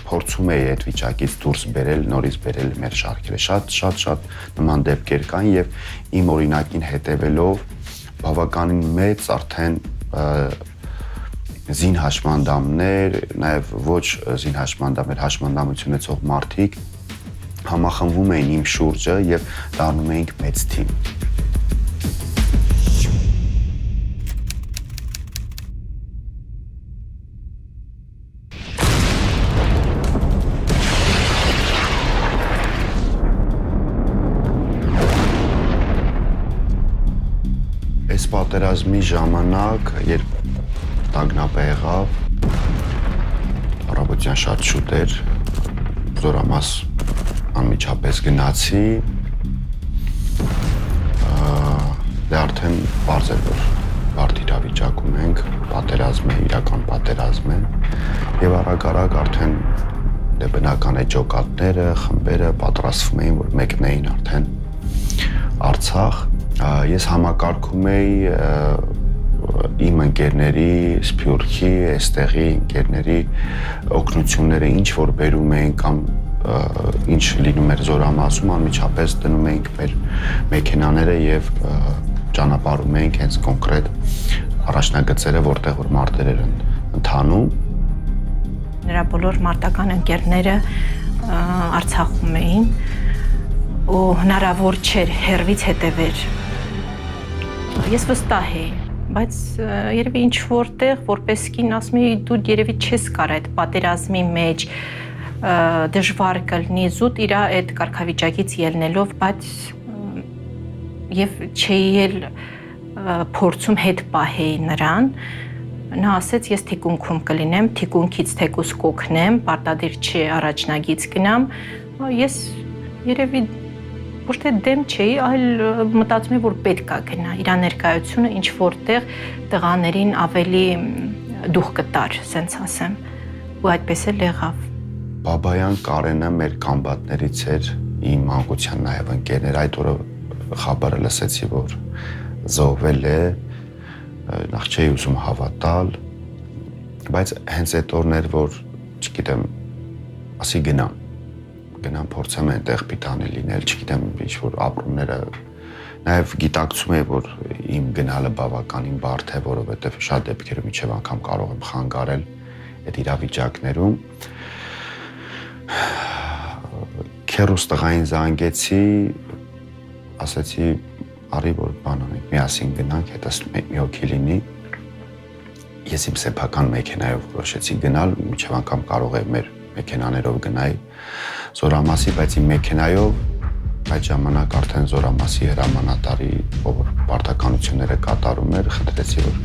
փորձում էի այդ վիճակից դուրս բերել, նորից բերել մեր շարքերը։ Շատ նման դեպքեր կային եւ իմ օրինակին հետևելով բավականին մեծ արդեն զին հաշմանդամներ, նաև ոչ զին հաշմանդամներ, հաշմանդամություն ունեցող մարդիկ համախմբվում էին իմ շուրջը եւ դառնում էինք մեծ թիմ։ Այս պատերազմի ժամանակ, երբ տագնապը եղավ, առավոտյան շատ շուտ էր, զորամաս անմիջապես գնացի, դե արդեն պարզ էր, որ բարդ իրավիճակում ենք, պատերազմ է, իրական պատերազմ է, եւ արագ արդեն դե բնական է ջոկատները, խմբերը պատրաստվում էին, որ մեկնեին արդեն Արցախ։ Ես համակարգում էի իմ ընկերների, Սփյուռքի, այստեղի ընկերների օգնությունները, ինչ որ բերում էին կամ ինչ լինում էր զորամասում, անմիջապես դնում էինք մեր մեքենաները եւ ճանապարհում էինք հենց կոնկրետ առաջնագծերը, որտեղ որ մարտեր էր ընթանում։ Նրա բոլոր մարտական ընկերները Արցախում էին ու հնարավոր չէր հերվից հետևեր։ Ես վստահ էի, բայց երևի ինչ որտեղ որպես կին ասում էի դու երևի չես կարող այդ պատերազմի մեջ դժվար կլինի զուտ իր այդ կարգավիճակից ելնելով, բայց եւ չէի էլ փորձում հետ պահեի նրան։ Նա ասեց ես թիկունքում կլինեմ, թիկունքից թեկուս կօգնեմ, պարտադիր չի առաջնագից գնամ։ Ես երևի ոչ թե դեմ չէի, այլ մտածում եմ, որ պետք է գնա։ Իր ներկայությունը ինչ որտեղ տղաներին ավելի դուխ կտար, ասենց ասեմ, ու այդպես էլ եղավ։ Բաբայան Կարենը մեր կամբատներից էր, իմ մանկության նաև ընկերներ, այդ օրը խաբարը լսեցի, որ զոհվել է, նախ չէի ուզում հավատալ, բայց հենց այդ օրն էր, որ չգիտեմ, ասի գնամ փորձեմ այնտեղ պիտանի լինել, չգիտեմ ինչ որ ապրումները, նաև գիտակցում եմ, որ իմ գնալը բավականին բարդ է, որովհետև շատ դեպքերում իջև անգամ կարող եմ խանգարել այդ իրավիճակներում։ Քերուս տղային զանգեցի, ասացի արի որ բան անենք, միասին գնանք, հետս մի հոգի լինի։ Ես իմ սեփական մեքենայով որոշեցի գնալ, միջև անգամ կարող եմ մեր մեքենաներով գնայի զորամասի, բայց իմ մեքենայով այդ ժամանակ արդեն զորամասի հրամանատարի, ով պարտականությունները կատարում էր, խնդրեցի, որ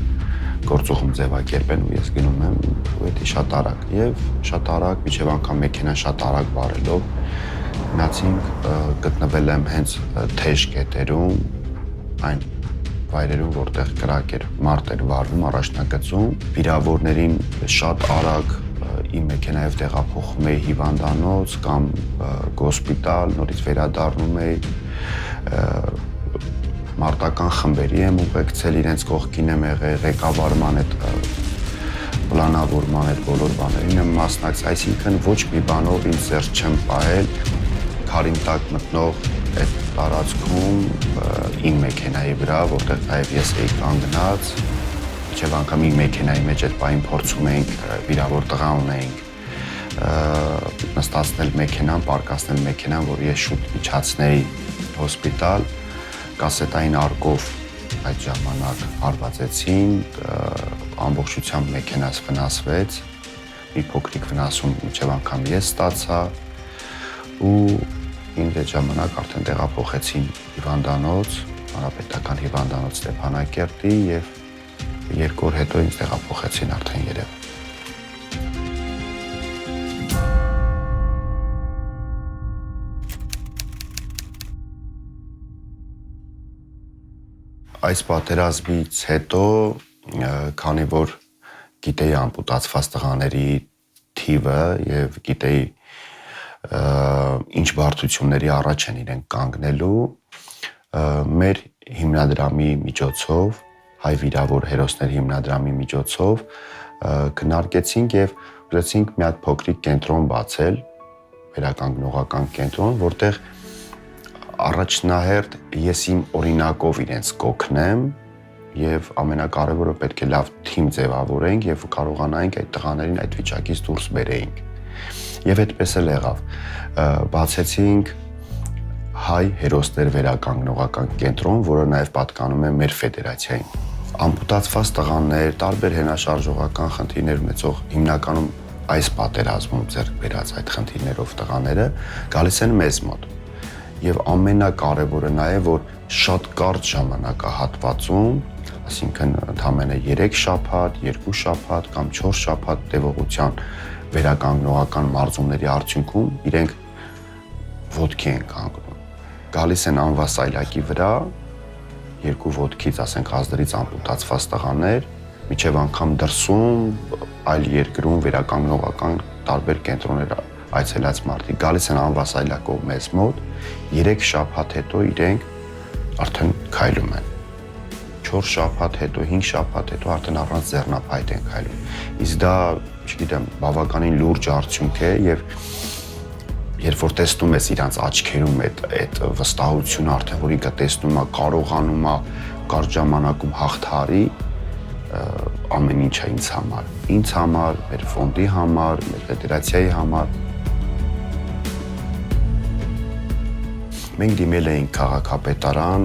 գործուղում ձևակերպեն ու ես գնում եմ ու դա շատ արագ եւ շատ արագ, միջև անգամ մեքենան շատ արագ վարելով գնացինք, գտնվել եմ հենց թեժ կետերում, այն վայրերում, որտեղ կրակ էր, մարդ էր վարվում առաջնագծում, վիրավորներին շատ արագ իմ մեքենայով տեղափոխում էի հիվանդանոց կամ հոսպիտալ, նորից վերադառնում էի, մարտական խմբերի եմ ուղեկցել, իրենց կողքին եմ եղել, ղեկավարման այդ պլանավորման այդ բոլոր բաներին եմ մասնակցել, այսինքն ոչ մի բանով ինձ ձեռք չեմ պահել, քարին տակ մտնող այդ տարածքում իմ մեքենայի վրա, որտեղ նաև ես էի կանգնած, մինչև անգամ իմ մեքենայի մեջ այդ պահին փորձում էինք վիրավոր տղա ունեինք նստացնել մեքենան, պարկասնել մեքենան, որ ես շուտ իջացնեի հոսպիտալ, կասետային արկով այդ ժամանակ հարվածեցին, ամբողջությամբ մեքենաս վնասվեց, մի փոքրիկ վնասում մինչև անգամ ես ստացա ու ինձ այդ ժամանակ արդեն տեղափոխեցին հիվանդանոց, հանրապետական հիվանդանոց Ստեփանակերտի եւ 2 օր հետո ինձ տեղափոխեցին արդեն Երևան։ Այս պատերազմից հետո, քանի որ գիտեի ամպուտացված տղաների թիվը եւ գիտեի ինչ բարդությունների առաջ են իրենք կանգնելու, մեր հիմնադրամի միջոցով, հայ վիրավոր հերոսներ հիմնադրամի միջոցով քննարկեցինք եւ ուզեցինք մի հատ փոքրիկ կենտրոն բացել, վերականգնողական կենտրոն, որտեղ առաջնահերթ ես իմ օրինակով իրենց կօգնեմ եւ ամենակարևորը պետք է լավ թիմ ձևավորենք եւ կարողանանք այդ տղաներին այդ վիճակից դուրս բերեինք։ Եվ այդպես էլ եղավ։ Բացեցինք հայ հերոսներ վերականգնողական կենտրոն, որը նաեւ պատկանում է մեր ֆեդերացիային։ Ամպուտացված տղաներ, տարբեր հենաշարժողական խնդիրներ ունեցող հիմնականում այս պատերազմում ձեռք բերած այդ խնդիրներով տղաները գալիս են մեզ մոտ։ Եվ ամենակարևորը նա է, որ շատ կարճ ժամանակահատվածում, այսինքն ընդամենը 3 շաբաթ, 2 շաբաթ կամ 4 շաբաթ տևողության վերականգնողական մարզումների արդյունքում իրենք ոտքի են կանգնում։ Գալիս են անվասայլակի վրա, 2 ոտքից, ասենք, ազդրից ամպուտացված տղաներ, միջև անգամ դրսում, այլ երկրում վերականգնողական տարբեր կենտրոններ այցելած մարդիկ գալիս են անվասայլակով մեզ մոտ, 3 շաբաթ հետո իրենք արդեն քայլում են։ 4 շաբաթ հետո, 5 շաբաթ հետո արդեն առանց ձեռնափայտ են քայլում։ Իսկ դա, չգիտեմ, բավականին լուրջ արդյունք է եւ երբ որ տեսնում ես իրանց աչքերում այդ վստահությունը արդեն որ ինքը տեսնում է, կարողանում է կարճ ժամանակում հաղթարի, ամեն ինչ է ինձ համար, մեր ֆոնդի համար, մեր ֆեդերացիայի համար։ Մենք դիմել էինք քաղաքապետարան,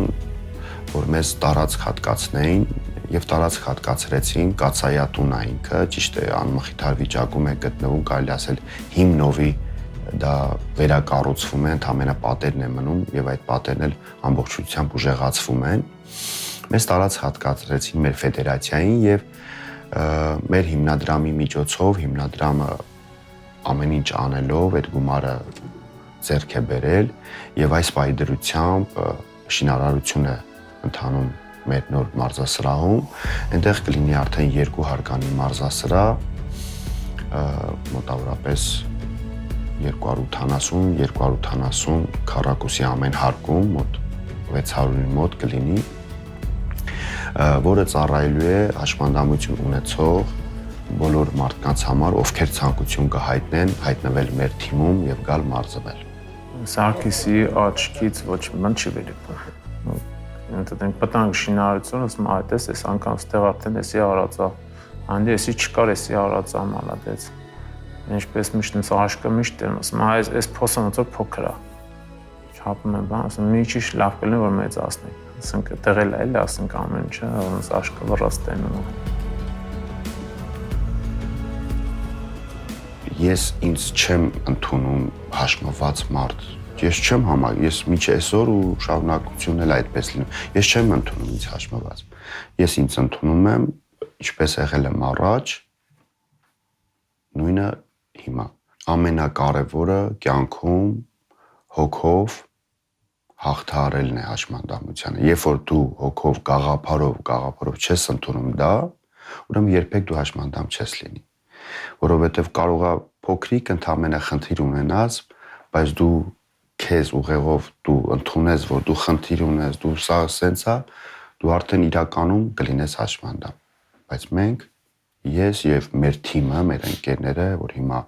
որ մեզ տարածք հատկացնեին եւ տարածք հատկացրեցին Կացայատունը ինքը, ճիշտ է, անմխիթար վիճակում է գտնվում, կարելի ասել հիմնովի դա վերակառուցվում է, ընդամենը պատերն է մնում եւ այդ պատերն էլ ամբողջությամբ ուժեղացվում են։ Մեզ տարածք հատկացրեցին մեր ֆեդերացիային եւ մեր հիմնադրամի միջոցով հիմնադրամը ամեն ինչ անելով այդ գումարը ձեռք է բերել եւ այս պահի դրությամբ շինարարություն է ընթանում մեր նոր մարզասրահում, այնտեղ կլինի արդեն 2 հարկանի մարզասրահ, մոտավորապես 270 քառակուսի ամեն հարկում մոտ 600-ի մոտ կլինի, որը ծառայելու է հաշմանդամություն ունեցող բոլոր մարդկանց համար, ովքեր ցանկություն կհայտնեն հայտնվել մեր թիմում եւ գալ մարզվել։ Սարգիսի աչքից ոչ մի բան չի վերիպում։ Ընդ պատանք շինարարություն, ասում այդպես էս անգամ ստեղ արդեն էսի արածա, անդի էսի չկար էսի արածա մալադեց։ Ինչպես միշտ ինձ աշկը միշտ եմ ասում, այս փոսը ոնց որ փոքր է։ Չափում եմ, բան, ասում մի քիչ լավ կլինի որ մեծացնենք։ Ասենք տեղել է, էլի ասենք ամեն ինչը, ոնց աշկը վռած տենում է։ Ես ինձ չեմ ընդունում հաշմված մարդ։ Ես չեմ ես միջ այսօր ու շարունակությունն էլ այդպես լինում։ Ես չեմ ընդունում ինձ հաշմված։ Ես ինձ ընդունում եմ, ինչպես եղել եմ առաջ, նույնը հիմա։ Ամենակարևորը կյանքում հոգով հաղթահարելն է հաշմանդամությանը։ Երբ որ դու հոգով, գաղափարով չես ընդունում դա, ուրեմն երբեք դու հաշմանդամ չես լինի։ Որովհետև կարող է փոքրիկ ընդամենը խնդիր ունենաս, բայց դու քեզ ուղեղով դու ընդունես, որ դու խնդիր ունես, դու սա սենց է, դու արդեն իրականում կլինես հաշմանդամ։ Բայց մենք, ես եւ մեր թիմը, մեր ընկերները, որ հիմա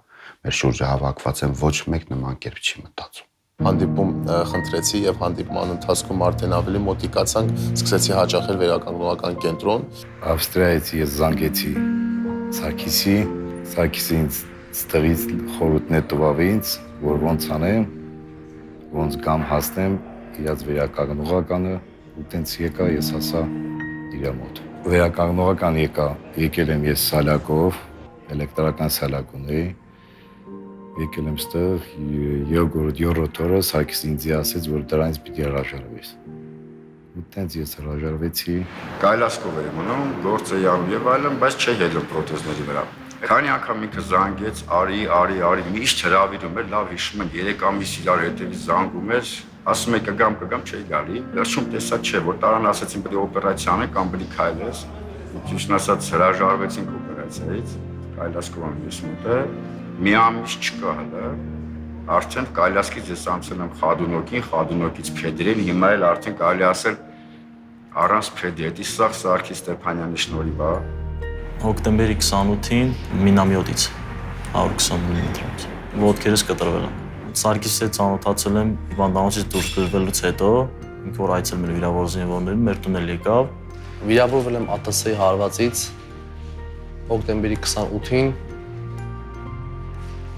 մեր շուրջը հավաքված են, ոչ մեկ նման կերպ չի մտածում։ Հանդիպում խնդրեցի եւ հանդիպման ընթացքում արդեն ավելի մոտիկացանք, սկսեցի հաճախել վերականգնողական կենտրոն։ Ավստրիայից ես զանգեցի Սարգիսին ինձ ստեղից խորհուրդներ տվավ ինձ, որ ոնց անեմ, ոնց գամ հասնեմ իրաց վերականգնողականը, ու տենց եկա ես հասա իր մոտ։ Վերականգնողական եկել եմ ես Սալակով, էլեկտրական Սալակ ունեի, եկել եմ ստեղ, յոգորդ օրը Սարգիսն ինձ ասեց, որ դրանից պիտի հրաժարվես։ Ու տենց ես հրաժարվեցի։ Կայլասկով էր մնում, գործը յամ եւ այլն, բայց չէի ելնում պրոթեզների վրա։ Քանի անգամ ինքը զանգեց, արի, միշտ հրավիրում էր, լավ հիշում եմ 3 ամիս իրար հետևից զանգում էր, ասում է կգամ, չէի գալի։ Վերջում տեսա չէ, որ տարան ասեցին պետք է օպերացիա անենք, կամ պետք է քայլես։ Ճիշտն ասած հրաժարվեցինք օպերացիայից, Կայլասկովն ես մոտ է, մի ամիս չկա հələ, արդեն Կայլասկից ես անցել եմ Խադունոկին, Խադունոկից Փեդրին, հիմա էլ արդեն կարելի ասել առանց Փեդի, սա Սարգիս Ստեփանյանի շնորհիվ է։ Հոկտեմբերի 28-ին մինամյոտից 120 մմ ոտքերս կտրվել եմ։ Սարգիսի հետ ծանոթացել եմ հիվանդանոցից դուրս գրվելուց հետո, ինքը որ այցելում էր վիրավոր զինվորներին, մեր տուն էլ եկավ։ Վիրավորվել եմ ԱՏՍ-ի հարվածից հոկտեմբերի 28-ին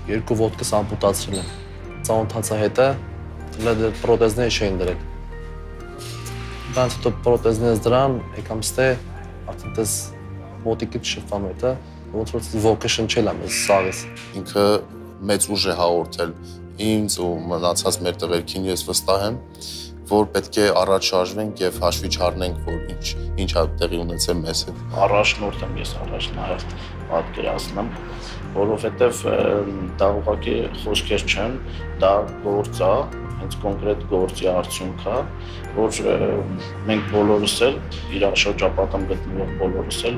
2 ոտքս ամպուտացրել եմ։ Ծանոթացա հետը պրոթեզներ չէին դրել։ Բայց հետո պրոթեզներս դրան, եկամ ստե, արդեն տես ոտիկից շփվում հետը, ոնց որ ոգը շնչել եմ ես սաղից։ Ինքը մեծ ուժ է հաղորդել ինձ ու մնացած մեր տղերքին, ես վստահ եմ, որ պետք է առաջ շարժվենք եւ հաշվի չառնենք, որ ինչ է տեղի ունեցել մեզ հետ։ Առաջնորդ եմ ես առաջնահերթ պատկերացնում, որովհետեւ դա ուղղակի խոսքեր չեն, դա գործ է, հենց կոնկրետ գործի արդյունք է, որ մենք բոլորս էլ իր շրջապատում գտնվող բոլորս էլ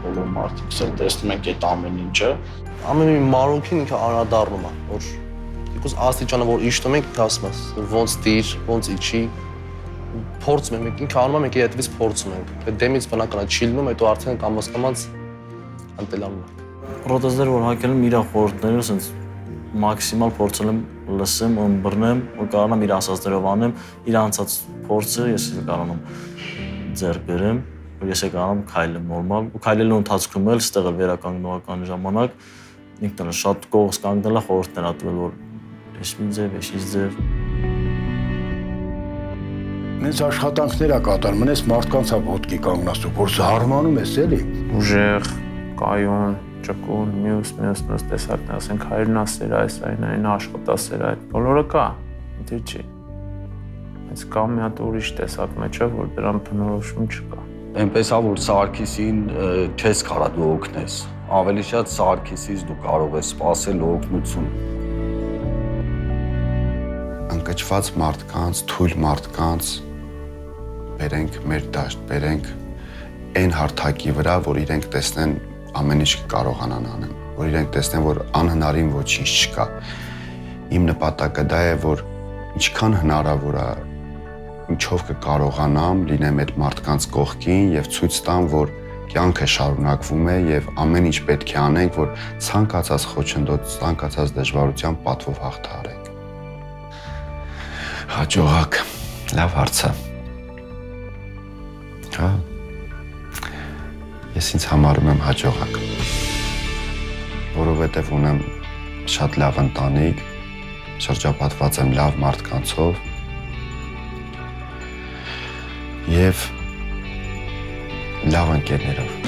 բոլոր մարդիկս էլ տեսնում ենք այդ ամեն ինչը։ Ամեն մի մանրուքին ինքը անդառնում է, որ Because աստիճանը որ իշտում ենք, ասում ես, ոնց դիր, ոնց իջի, փորձում ենք, ինքը անում ենք, մենք այդպես փորձում ենք։ Այդ դեմից բնական է չիլնում, հետո արդեն կամաց անտելանում է։ Պրոթեզներ որ հակել եմ իր խորհուրդները, ասենց մաքսիմալ փորձել եմ լսեմ, ըմբռնեմ, ու կարողանամ իր ասածներով անեմ, իր անցած փորձը ես կարողանամ ձեռք բերեմ, որ ես կարողանամ քայլեմ նորմալ, ու քայլելու ընթացքում էլ ստեղ էլ վերականգնողական ժամանակ ինքն էլ շատ կողս կանգնել է խորհուրդներ ատվել, որ էշի ձև։ Մենք աշխատանքներ ա կատարում, ես մարդկանց ա ոտքի կանգնացնում, որ զարմանում ես էլի։ Ուժեղ, կայուն, ճկուն, մյուս տեսակներ, ասենք հայրենասեր այս, այն աշխատասեր այդ, բոլորը կա, ինձ չի։ Բայց կա մի հատ ուրիշ տեսակ մեջ է, որ դրան բնորոշում չկա։ Այնպես է, որ Սարգիսին չես կարա դու օգնես, ավելի շատ Սարգիսից դու կարող ես սպասել օգնություն։ Ընկճված մարդկանց, թույլ մարդկանց բերենք մեր դաշտ, բերենք այն հարթակի վրա, որ իրենք տեսնեն ամեն ինչ կարողանան անեն, որ իրենք տեսնեն, որ անհնարին ոչինչ չկա։ Իմ նպատակը դա է, որ ինչքան հնարավոր է, ինչով կկարողանամ լինեմ այդ մարդկանց կողքին եւ ցույց տամ, որ կյանքը շարունակվում է եւ ամեն ինչ պետք է անենք, որ ցանկացած խոչընդոտ, ցանկացած դժվարության պատվով հաղթահարենք։ Հաջողակ, լավ հարց է։ Հա։ Ես ինձ համարում եմ հաջողակ, որովհետև ունեմ շատ լավ ընտանիք, շրջապատված եմ լավ մարդկանցով եւ լավ ընկերներով։